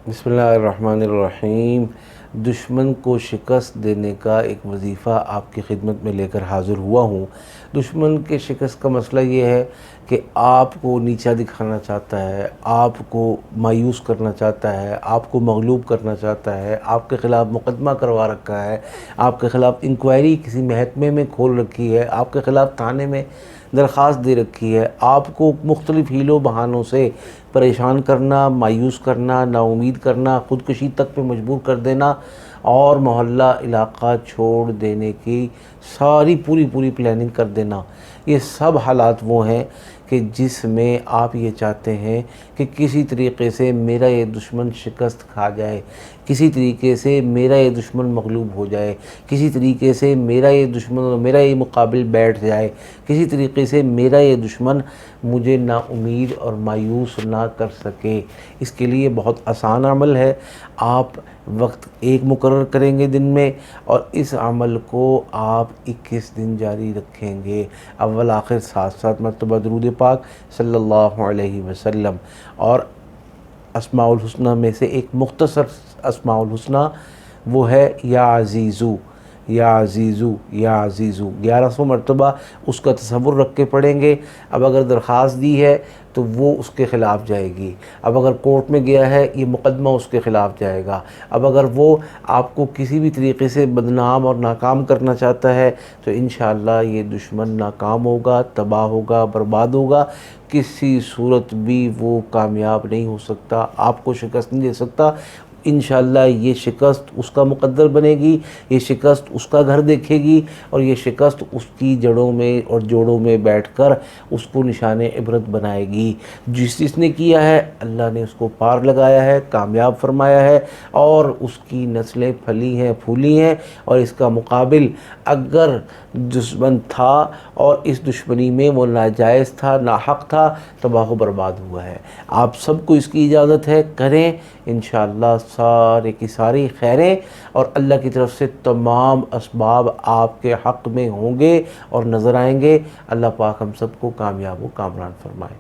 بسم اللہ الرحمن الرحیم۔ دشمن کو شکست دینے کا ایک وظیفہ آپ کی خدمت میں لے کر حاضر ہوا ہوں۔ دشمن کے شکست کا مسئلہ یہ ہے کہ آپ کو نیچا دکھانا چاہتا ہے، آپ کو مایوس کرنا چاہتا ہے، آپ کو مغلوب کرنا چاہتا ہے، آپ کے خلاف مقدمہ کروا رکھا ہے، آپ کے خلاف انکوائری کسی محکمے میں کھول رکھی ہے، آپ کے خلاف تھانے میں درخواست دے رکھی ہے، آپ کو مختلف حیلوں بہانوں سے پریشان کرنا، مایوس کرنا، نا امید کرنا، خودکشی تک پہ مجبور کر دینا اور محلہ علاقہ چھوڑ دینے کی ساری پوری پلاننگ کر دینا۔ یہ سب حالات وہ ہیں کہ جس میں آپ یہ چاہتے ہیں کہ کسی طریقے سے میرا یہ دشمن شکست کھا جائے، کسی طریقے سے میرا یہ دشمن مغلوب ہو جائے، کسی طریقے سے میرا یہ دشمن اور میرا یہ مقابل بیٹھ جائے، کسی طریقے سے میرا یہ دشمن مجھے نا امید اور مایوس نہ کر سکے۔ اس کے لیے بہت آسان عمل ہے۔ آپ وقت ایک مقرر کریں گے دن میں اور اس عمل کو آپ 21 دن جاری رکھیں گے، اول آخر 7 مرتبہ درود پاک صلی اللہ علیہ وسلم۔ اور اسماء الحسنہ میں سے ایک مختصر اسماء الحسنہ وہ ہے یا عزیزو، یا عزیزو، یا عزیزو، 1100 مرتبہ اس کا تصور رکھ کے پڑھیں گے۔ اب اگر درخواست دی ہے تو وہ اس کے خلاف جائے گی، اب اگر کورٹ میں گیا ہے یہ مقدمہ اس کے خلاف جائے گا، اب اگر وہ آپ کو کسی بھی طریقے سے بدنام اور ناکام کرنا چاہتا ہے تو انشاءاللہ یہ دشمن ناکام ہوگا، تباہ ہوگا، برباد ہوگا، کسی صورت بھی وہ کامیاب نہیں ہو سکتا، آپ کو شکست نہیں دے سکتا۔ انشاءاللہ یہ شکست اس کا مقدر بنے گی، یہ شکست اس کا گھر دیکھے گی اور یہ شکست اس کی جڑوں میں اور جوڑوں میں بیٹھ کر اس کو نشان عبرت بنائے گی۔ جس نے کیا ہے اللہ نے اس کو پار لگایا ہے، کامیاب فرمایا ہے اور اس کی نسلیں پھلی ہیں پھولی ہیں۔ اور اس کا مقابل اگر دشمن تھا اور اس دشمنی میں وہ ناجائز تھا، ناحق تھا، تباہ و برباد ہوا ہے۔ آپ سب کو اس کی اجازت ہے، کریں انشاءاللہ سارے کی ساری خیریں اور اللہ کی طرف سے تمام اسباب آپ کے حق میں ہوں گے اور نظر آئیں گے۔ اللہ پاک ہم سب کو کامیاب و کامران فرمائے۔